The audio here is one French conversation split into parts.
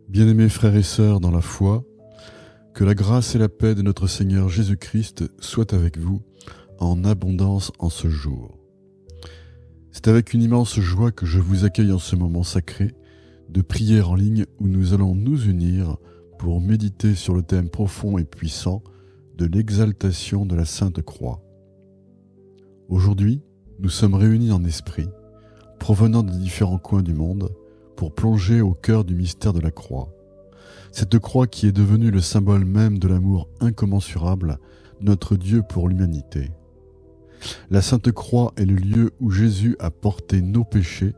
Bien-aimés frères et sœurs dans la foi, que la grâce et la paix de notre Seigneur Jésus-Christ soient avec vous en abondance en ce jour. C'est avec une immense joie que je vous accueille en ce moment sacré de prière en ligne où nous allons nous unir pour méditer sur le thème profond et puissant de l'exaltation de la Sainte Croix. Aujourd'hui, nous sommes réunis en esprit, provenant de différents coins du monde, pour plonger au cœur du mystère de la croix. Cette croix qui est devenue le symbole même de l'amour incommensurable de notre Dieu pour l'humanité. La Sainte Croix est le lieu où Jésus a porté nos péchés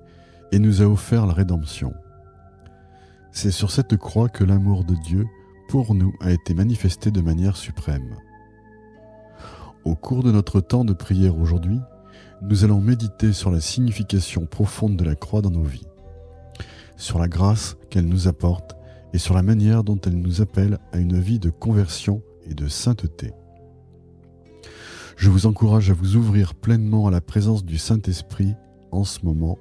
et nous a offert la rédemption. C'est sur cette croix que l'amour de Dieu pour nous a été manifesté de manière suprême. Au cours de notre temps de prière aujourd'hui, nous allons méditer sur la signification profonde de la croix dans nos vies, sur la grâce qu'elle nous apporte et sur la manière dont elle nous appelle à une vie de conversion et de sainteté. Je vous encourage à vous ouvrir pleinement à la présence du Saint-Esprit en ce moment,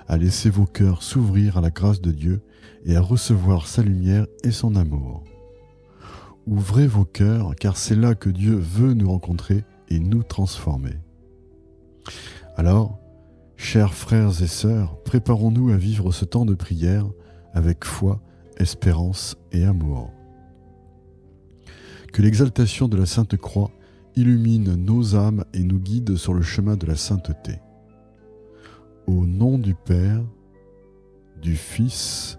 à laisser vos cœurs s'ouvrir à la grâce de Dieu et à recevoir sa lumière et son amour. Ouvrez vos cœurs, car c'est là que Dieu veut nous rencontrer et nous transformer. Alors, chers frères et sœurs, préparons-nous à vivre ce temps de prière avec foi, espérance et amour. Que l'exaltation de la Sainte Croix illumine nos âmes et nous guide sur le chemin de la sainteté. Au nom du Père, du Fils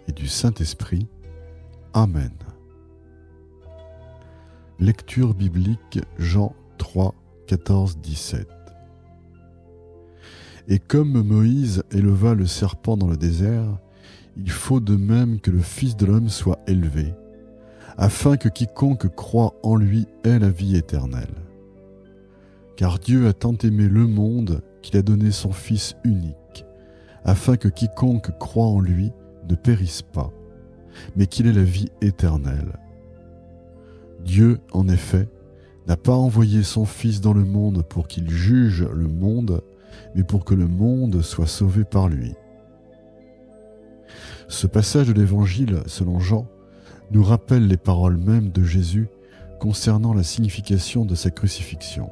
et du Saint-Esprit. Amen. Lecture biblique Jean 3, 14, 17. Et comme Moïse éleva le serpent dans le désert, il faut de même que le Fils de l'homme soit élevé, afin que quiconque croit en lui ait la vie éternelle. Car Dieu a tant aimé le monde qu'il a donné son Fils unique, afin que quiconque croit en lui ne périsse pas, mais qu'il ait la vie éternelle. Dieu, en effet, n'a pas envoyé son Fils dans le monde pour qu'il juge le monde, mais pour que le monde soit sauvé par lui. Ce passage de l'Évangile, selon Jean, nous rappelle les paroles mêmes de Jésus concernant la signification de sa crucifixion.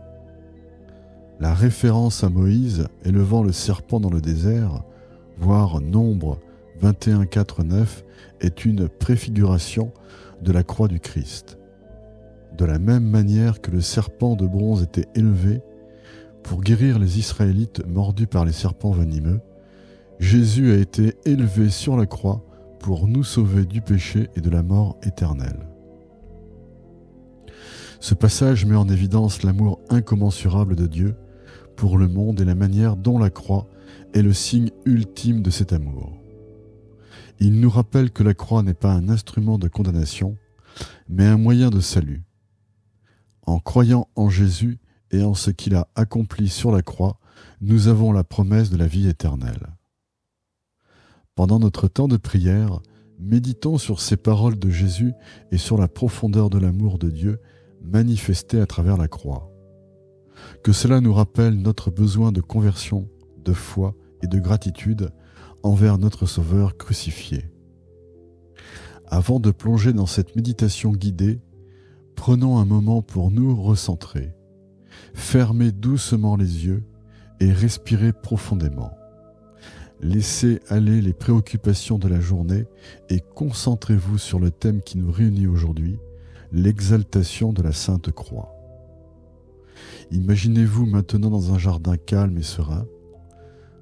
La référence à Moïse élevant le serpent dans le désert, voire Nombre 21, 4, 9, est une préfiguration de la croix du Christ. De la même manière que le serpent de bronze était élevé pour guérir les Israélites mordus par les serpents venimeux, Jésus a été élevé sur la croix pour nous sauver du péché et de la mort éternelle. Ce passage met en évidence l'amour incommensurable de Dieu pour le monde et la manière dont la croix est le signe ultime de cet amour. Il nous rappelle que la croix n'est pas un instrument de condamnation, mais un moyen de salut. En croyant en Jésus et en ce qu'il a accompli sur la croix, nous avons la promesse de la vie éternelle. Pendant notre temps de prière, méditons sur ces paroles de Jésus et sur la profondeur de l'amour de Dieu manifesté à travers la croix. Que cela nous rappelle notre besoin de conversion, de foi et de gratitude envers notre Sauveur crucifié. Avant de plonger dans cette méditation guidée, prenons un moment pour nous recentrer, fermer doucement les yeux et respirer profondément. Laissez aller les préoccupations de la journée et concentrez-vous sur le thème qui nous réunit aujourd'hui, l'exaltation de la Sainte Croix. Imaginez-vous maintenant dans un jardin calme et serein.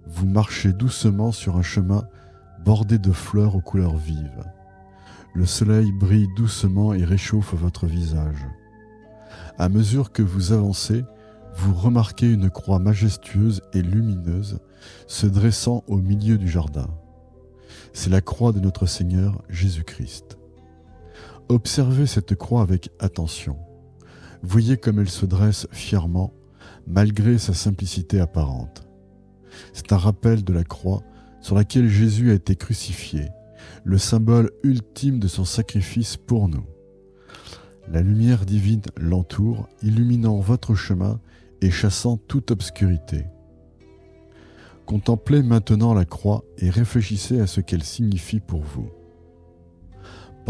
Vous marchez doucement sur un chemin bordé de fleurs aux couleurs vives. Le soleil brille doucement et réchauffe votre visage. À mesure que vous avancez, vous remarquez une croix majestueuse et lumineuse se dressant au milieu du jardin. C'est la croix de notre Seigneur Jésus-Christ. Observez cette croix avec attention. Voyez comme elle se dresse fièrement, malgré sa simplicité apparente. C'est un rappel de la croix sur laquelle Jésus a été crucifié, le symbole ultime de son sacrifice pour nous. La lumière divine l'entoure, illuminant votre chemin et chassant toute obscurité. Contemplez maintenant la croix et réfléchissez à ce qu'elle signifie pour vous.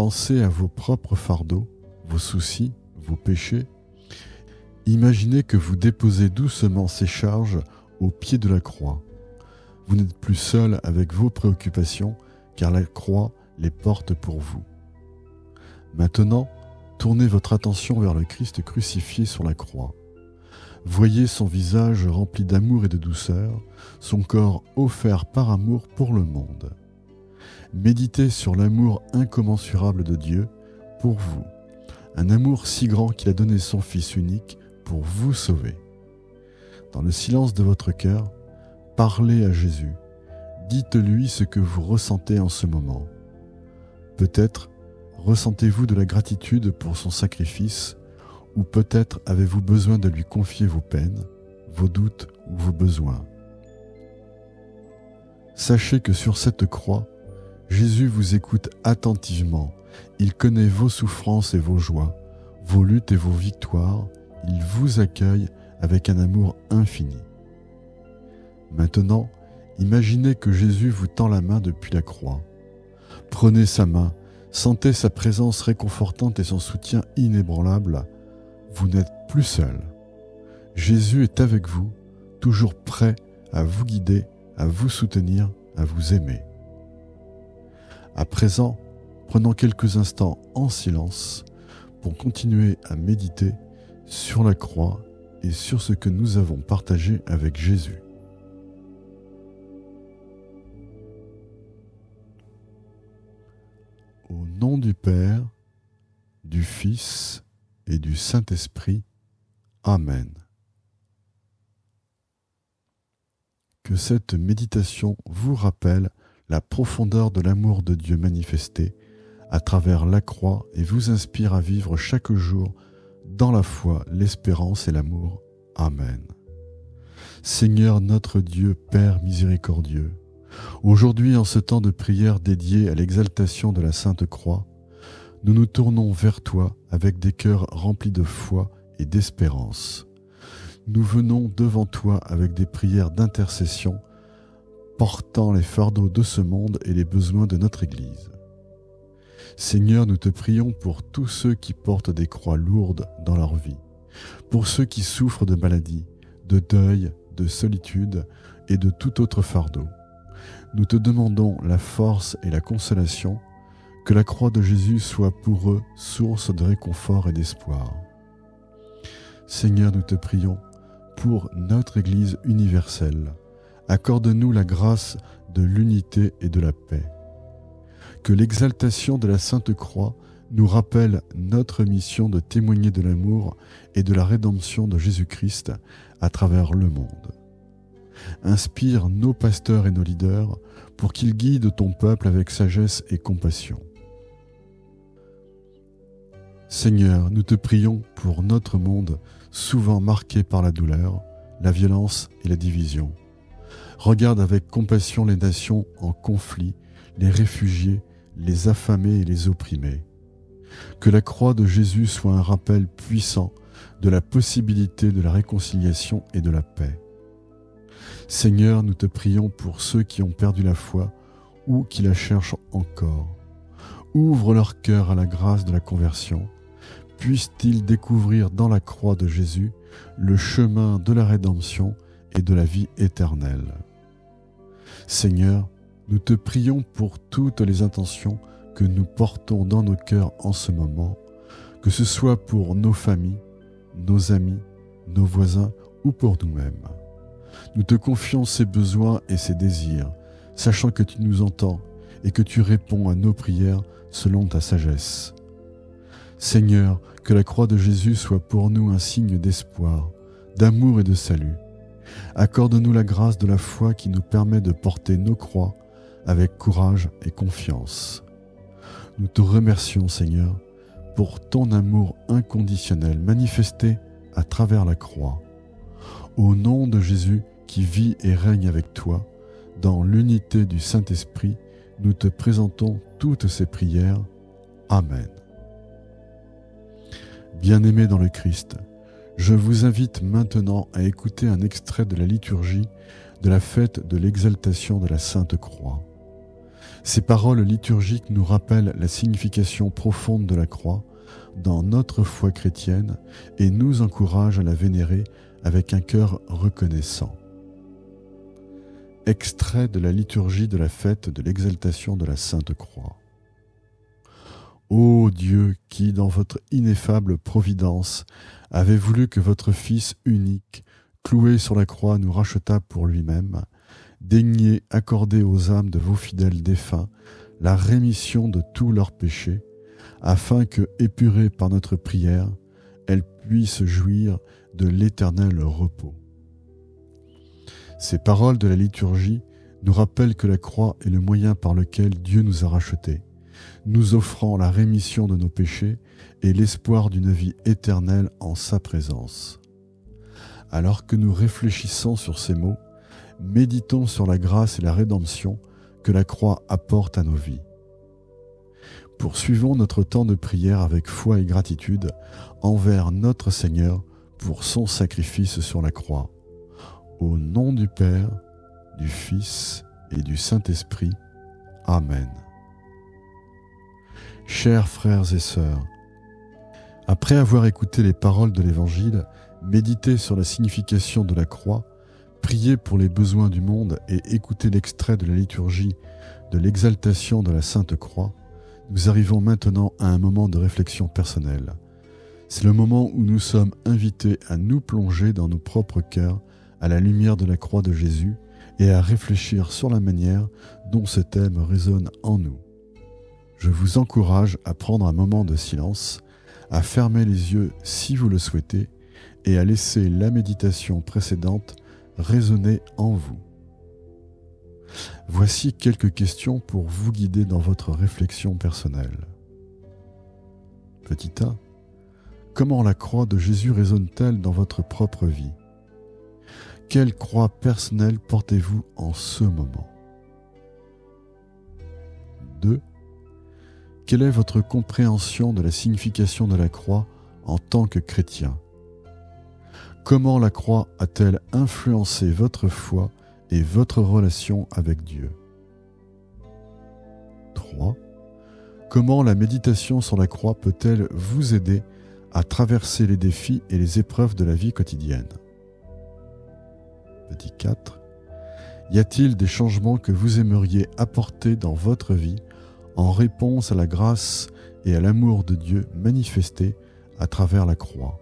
Pensez à vos propres fardeaux, vos soucis, vos péchés. Imaginez que vous déposez doucement ces charges au pied de la croix. Vous n'êtes plus seul avec vos préoccupations, car la croix les porte pour vous. Maintenant, tournez votre attention vers le Christ crucifié sur la croix. Voyez son visage rempli d'amour et de douceur, son corps offert par amour pour le monde. Méditez sur l'amour incommensurable de Dieu pour vous, un amour si grand qu'il a donné son Fils unique pour vous sauver. Dans le silence de votre cœur, parlez à Jésus. Dites-lui ce que vous ressentez en ce moment. Peut-être ressentez-vous de la gratitude pour son sacrifice, ou peut-être avez-vous besoin de lui confier vos peines, vos doutes ou vos besoins. Sachez que sur cette croix, Jésus vous écoute attentivement. Il connaît vos souffrances et vos joies, vos luttes et vos victoires. Il vous accueille avec un amour infini. Maintenant, imaginez que Jésus vous tend la main depuis la croix. Prenez sa main, sentez sa présence réconfortante et son soutien inébranlable. Vous n'êtes plus seul. Jésus est avec vous, toujours prêt à vous guider, à vous soutenir, à vous aimer. À présent, prenons quelques instants en silence pour continuer à méditer sur la croix et sur ce que nous avons partagé avec Jésus. Au nom du Père, du Fils et du Saint-Esprit. Amen. Que cette méditation vous rappelle la profondeur de l'amour de Dieu manifesté à travers la croix et vous inspire à vivre chaque jour dans la foi, l'espérance et l'amour. Amen. Seigneur notre Dieu, Père miséricordieux, aujourd'hui en ce temps de prière dédié à l'exaltation de la Sainte Croix, nous nous tournons vers toi avec des cœurs remplis de foi et d'espérance. Nous venons devant toi avec des prières d'intercession, portant les fardeaux de ce monde et les besoins de notre Église. Seigneur, nous te prions pour tous ceux qui portent des croix lourdes dans leur vie, pour ceux qui souffrent de maladies, de deuil, de solitude et de tout autre fardeau. Nous te demandons la force et la consolation, que la croix de Jésus soit pour eux source de réconfort et d'espoir. Seigneur, nous te prions pour notre Église universelle. Accorde-nous la grâce de l'unité et de la paix. Que l'exaltation de la Sainte Croix nous rappelle notre mission de témoigner de l'amour et de la rédemption de Jésus-Christ à travers le monde. Inspire nos pasteurs et nos leaders pour qu'ils guident ton peuple avec sagesse et compassion. Seigneur, nous te prions pour notre monde souvent marqué par la douleur, la violence et la division. Regarde avec compassion les nations en conflit, les réfugiés, les affamés et les opprimés. Que la croix de Jésus soit un rappel puissant de la possibilité de la réconciliation et de la paix. Seigneur, nous te prions pour ceux qui ont perdu la foi ou qui la cherchent encore. Ouvre leur cœur à la grâce de la conversion. Puissent-ils découvrir dans la croix de Jésus le chemin de la rédemption et de la vie éternelle. Seigneur, nous te prions pour toutes les intentions que nous portons dans nos cœurs en ce moment, que ce soit pour nos familles, nos amis, nos voisins ou pour nous-mêmes. Nous te confions ces besoins et ces désirs, sachant que tu nous entends et que tu réponds à nos prières selon ta sagesse. Seigneur, que la croix de Jésus soit pour nous un signe d'espoir, d'amour et de salut. Accorde-nous la grâce de la foi qui nous permet de porter nos croix avec courage et confiance. Nous te remercions, Seigneur, pour ton amour inconditionnel manifesté à travers la croix. Au nom de Jésus qui vit et règne avec toi, dans l'unité du Saint-Esprit, nous te présentons toutes ces prières. Amen. Bien-aimés dans le Christ, je vous invite maintenant à écouter un extrait de la liturgie de la fête de l'exaltation de la Sainte Croix. Ces paroles liturgiques nous rappellent la signification profonde de la croix dans notre foi chrétienne et nous encouragent à la vénérer avec un cœur reconnaissant. Extrait de la liturgie de la fête de l'exaltation de la Sainte Croix. Ô Dieu qui, dans votre ineffable providence, avez voulu que votre Fils unique, cloué sur la croix, nous rachetât pour lui-même, daignez accorder aux âmes de vos fidèles défunts la rémission de tous leurs péchés, afin que, épurées par notre prière, elles puissent jouir de l'éternel repos. Ces paroles de la liturgie nous rappellent que la croix est le moyen par lequel Dieu nous a rachetés, nous offrant la rémission de nos péchés et l'espoir d'une vie éternelle en sa présence. Alors que nous réfléchissons sur ces mots, méditons sur la grâce et la rédemption que la croix apporte à nos vies. Poursuivons notre temps de prière avec foi et gratitude envers notre Seigneur pour son sacrifice sur la croix. Au nom du Père, du Fils et du Saint-Esprit. Amen. Chers frères et sœurs, après avoir écouté les paroles de l'Évangile, médité sur la signification de la croix, prié pour les besoins du monde et écouté l'extrait de la liturgie de l'exaltation de la Sainte Croix, nous arrivons maintenant à un moment de réflexion personnelle. C'est le moment où nous sommes invités à nous plonger dans nos propres cœurs à la lumière de la croix de Jésus et à réfléchir sur la manière dont ce thème résonne en nous. Je vous encourage à prendre un moment de silence, à fermer les yeux si vous le souhaitez et à laisser la méditation précédente résonner en vous. Voici quelques questions pour vous guider dans votre réflexion personnelle. Petit A. Comment la croix de Jésus résonne-t-elle dans votre propre vie ? Quelle croix personnelle portez-vous en ce moment ? 2. Quelle est votre compréhension de la signification de la croix en tant que chrétien ? Comment la croix a-t-elle influencé votre foi et votre relation avec Dieu ? 3. Comment la méditation sur la croix peut-elle vous aider à traverser les défis et les épreuves de la vie quotidienne ? Petit 4. Y a-t-il des changements que vous aimeriez apporter dans votre vie en réponse à la grâce et à l'amour de Dieu manifestés à travers la croix ?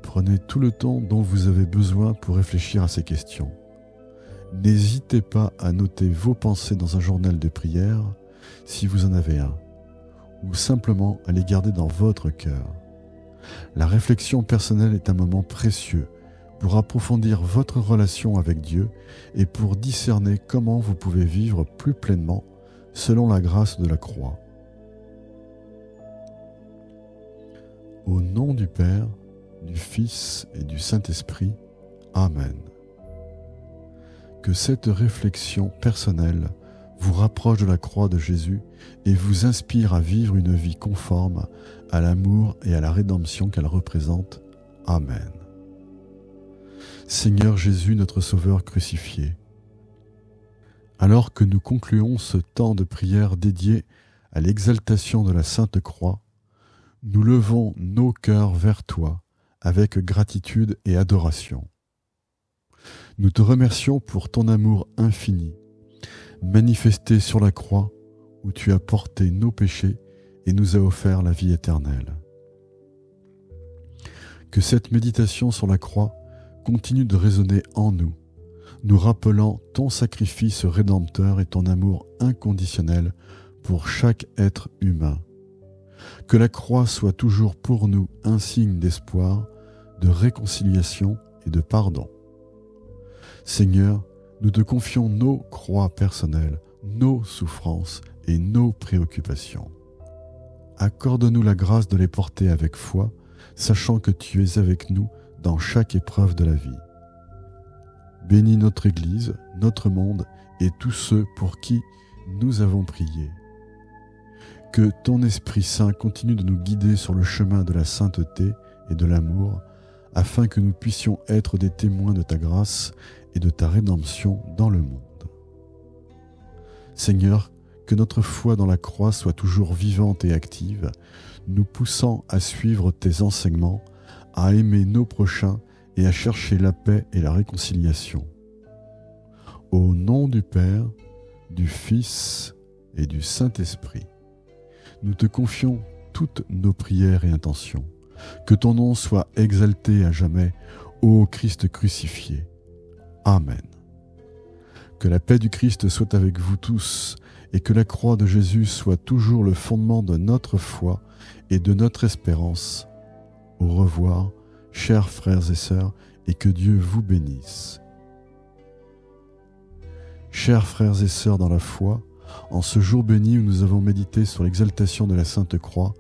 Prenez tout le temps dont vous avez besoin pour réfléchir à ces questions. N'hésitez pas à noter vos pensées dans un journal de prière, si vous en avez un, ou simplement à les garder dans votre cœur. La réflexion personnelle est un moment précieux pour approfondir votre relation avec Dieu et pour discerner comment vous pouvez vivre plus pleinement selon la grâce de la croix. Au nom du Père, du Fils et du Saint-Esprit. Amen. Que cette réflexion personnelle vous rapproche de la croix de Jésus et vous inspire à vivre une vie conforme à l'amour et à la rédemption qu'elle représente. Amen. Seigneur Jésus, notre Sauveur crucifié, alors que nous concluons ce temps de prière dédié à l'exaltation de la Sainte Croix, nous levons nos cœurs vers toi avec gratitude et adoration. Nous te remercions pour ton amour infini, manifesté sur la croix où tu as porté nos péchés et nous as offert la vie éternelle. Que cette méditation sur la croix continue de résonner en nous, nous rappelant ton sacrifice rédempteur et ton amour inconditionnel pour chaque être humain. Que la croix soit toujours pour nous un signe d'espoir, de réconciliation et de pardon. Seigneur, nous te confions nos croix personnelles, nos souffrances et nos préoccupations. Accorde-nous la grâce de les porter avec foi, sachant que tu es avec nous dans chaque épreuve de la vie. Bénis notre Église, notre monde et tous ceux pour qui nous avons prié. Que ton Esprit Saint continue de nous guider sur le chemin de la sainteté et de l'amour, afin que nous puissions être des témoins de ta grâce et de ta rédemption dans le monde. Seigneur, que notre foi dans la croix soit toujours vivante et active, nous poussant à suivre tes enseignements, à aimer nos prochains et à chercher la paix et la réconciliation. Au nom du Père, du Fils et du Saint-Esprit, nous te confions toutes nos prières et intentions. Que ton nom soit exalté à jamais, ô Christ crucifié. Amen. Que la paix du Christ soit avec vous tous et que la croix de Jésus soit toujours le fondement de notre foi et de notre espérance. Au revoir, chers frères et sœurs, et que Dieu vous bénisse. Chers frères et sœurs dans la foi, en ce jour béni où nous avons médité sur l'exaltation de la Sainte Croix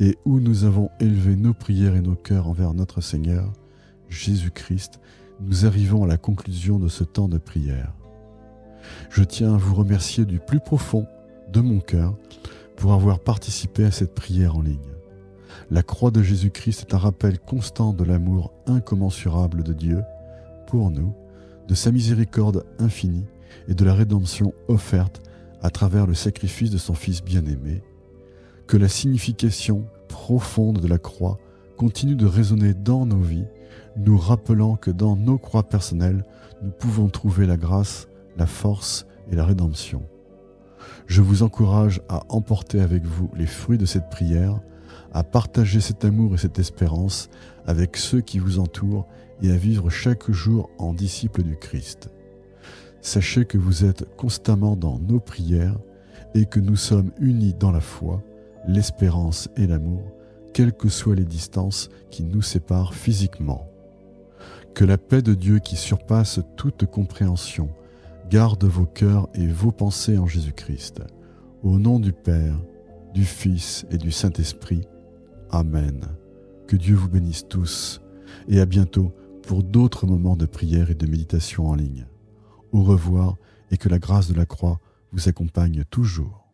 et où nous avons élevé nos prières et nos cœurs envers notre Seigneur, Jésus-Christ, nous arrivons à la conclusion de ce temps de prière. Je tiens à vous remercier du plus profond de mon cœur pour avoir participé à cette prière en ligne. La croix de Jésus-Christ est un rappel constant de l'amour incommensurable de Dieu pour nous, de sa miséricorde infinie et de la rédemption offerte à travers le sacrifice de son Fils bien-aimé. Que la signification profonde de la croix continue de résonner dans nos vies, nous rappelant que dans nos croix personnelles, nous pouvons trouver la grâce, la force et la rédemption. Je vous encourage à emporter avec vous les fruits de cette prière, à partager cet amour et cette espérance avec ceux qui vous entourent et à vivre chaque jour en disciples du Christ. Sachez que vous êtes constamment dans nos prières et que nous sommes unis dans la foi, l'espérance et l'amour, quelles que soient les distances qui nous séparent physiquement. Que la paix de Dieu qui surpasse toute compréhension garde vos cœurs et vos pensées en Jésus-Christ. Au nom du Père, du Fils et du Saint-Esprit. Amen. Que Dieu vous bénisse tous et à bientôt pour d'autres moments de prière et de méditation en ligne. Au revoir et que la grâce de la croix vous accompagne toujours.